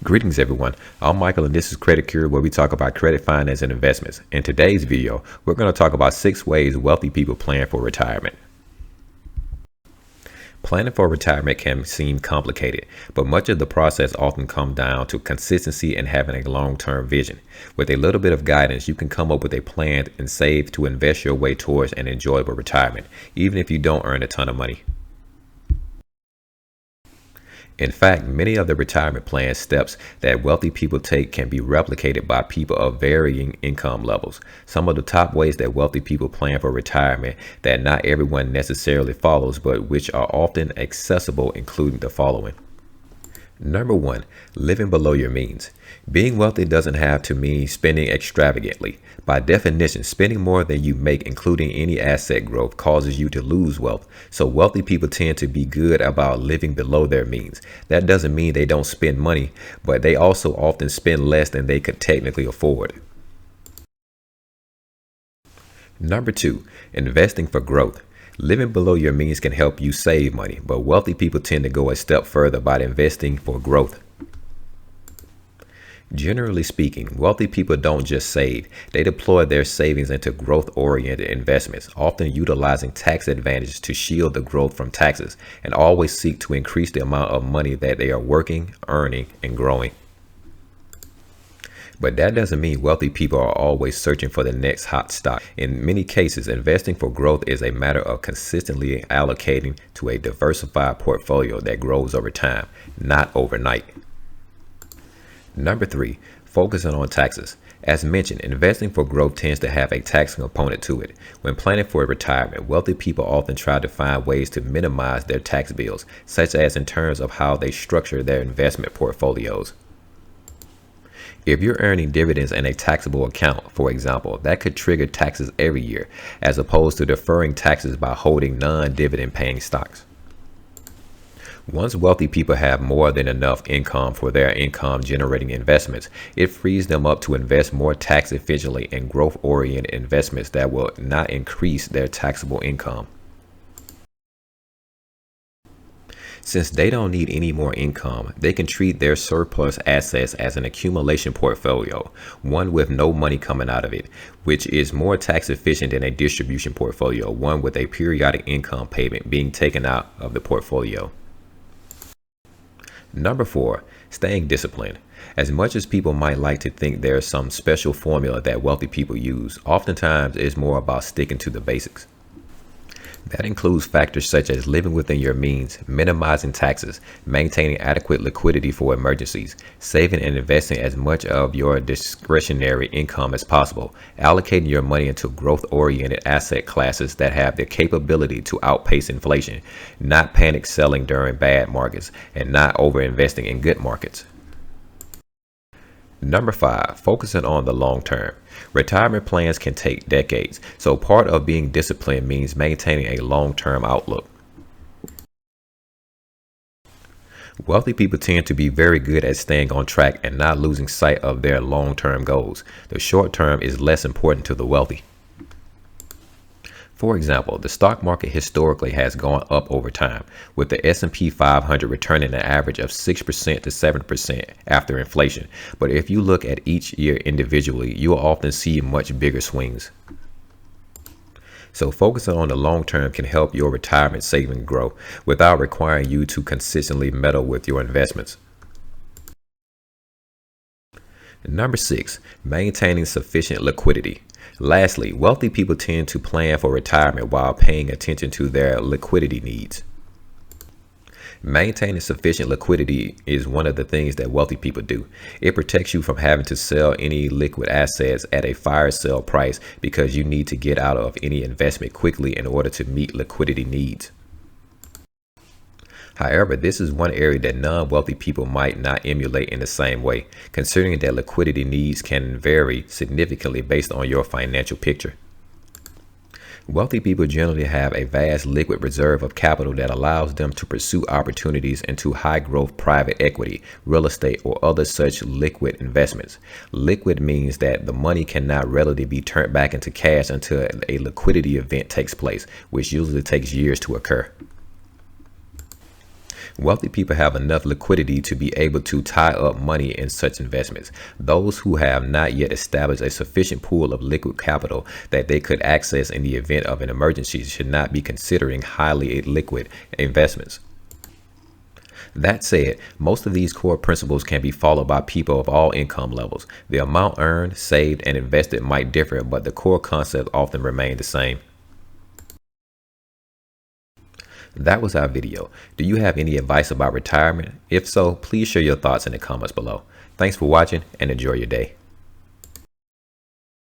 Greetings everyone, I'm Michael and this is Credit Kuri, where we talk about credit, finance, and investments. In today's video, we're going to talk about 6 ways wealthy people plan for retirement. Planning for retirement can seem complicated, but much of the process often comes down to consistency and having a long-term vision. With a little bit of guidance, you can come up with a plan and save to invest your way towards an enjoyable retirement, even if you don't earn a ton of money. In fact, many of the retirement plan steps that wealthy people take can be replicated by people of varying income levels. Some of the top ways that wealthy people plan for retirement that not everyone necessarily follows, but which are often accessible, including the following. Number 1, living below your means. Being wealthy doesn't have to mean spending extravagantly. By definition, spending more than you make, including any asset growth, causes you to lose wealth. So wealthy people tend to be good about living below their means. That doesn't mean they don't spend money, but they also often spend less than they could technically afford. Number 2, investing for growth. Living below your means can help you save money, but wealthy people tend to go a step further by investing for growth. Generally speaking, wealthy people don't just save, they deploy their savings into growth-oriented investments, often utilizing tax advantages to shield the growth from taxes, and always seek to increase the amount of money that they are working, earning, and growing. But that doesn't mean wealthy people are always searching for the next hot stock. In many cases, investing for growth is a matter of consistently allocating to a diversified portfolio that grows over time, not overnight. Number 3, focusing on taxes. As mentioned, investing for growth tends to have a tax component to it. When planning for retirement, wealthy people often try to find ways to minimize their tax bills, such as in terms of how they structure their investment portfolios. If you're earning dividends in a taxable account, for example, that could trigger taxes every year, as opposed to deferring taxes by holding non-dividend paying stocks. Once wealthy people have more than enough income for their income generating investments, it frees them up to invest more tax efficiently in growth-oriented investments that will not increase their taxable income. Since they don't need any more income, they can treat their surplus assets as an accumulation portfolio, one with no money coming out of it, which is more tax efficient than a distribution portfolio, one with a periodic income payment being taken out of the portfolio. Number 4, staying disciplined. As much as people might like to think there's some special formula that wealthy people use, oftentimes it's more about sticking to the basics. That includes factors such as living within your means, minimizing taxes, maintaining adequate liquidity for emergencies, saving and investing as much of your discretionary income as possible, allocating your money into growth-oriented asset classes that have the capability to outpace inflation, not panic selling during bad markets, and not over-investing in good markets. Number 5, focusing on the long term. Retirement plans can take decades, so part of being disciplined means maintaining a long-term outlook. Wealthy people tend to be very good at staying on track and not losing sight of their long-term goals. The short term is less important to the wealthy. For example, the stock market historically has gone up over time, with the S&P 500 returning an average of 6% to 7% after inflation. But if you look at each year individually, you will often see much bigger swings. So focusing on the long term can help your retirement savings grow without requiring you to consistently meddle with your investments. Number 6, maintaining sufficient liquidity. Lastly, wealthy people tend to plan for retirement while paying attention to their liquidity needs. Maintaining sufficient liquidity is one of the things that wealthy people do. It protects you from having to sell any liquid assets at a fire sale price because you need to get out of any investment quickly in order to meet liquidity needs. However, this is one area that non-wealthy people might not emulate in the same way, considering that liquidity needs can vary significantly based on your financial picture. Wealthy people generally have a vast liquid reserve of capital that allows them to pursue opportunities into high-growth private equity, real estate, or other such liquid investments. Liquid means that the money cannot readily be turned back into cash until a liquidity event takes place, which usually takes years to occur. Wealthy people have enough liquidity to be able to tie up money in such investments. Those who have not yet established a sufficient pool of liquid capital that they could access in the event of an emergency should not be considering highly liquid investments. That said, most of these core principles can be followed by people of all income levels. The amount earned, saved, and invested might differ, but the core concepts often remain the same. That was our video. Do you have any advice about retirement? If so, please share your thoughts in the comments below. Thanks for watching and enjoy your day.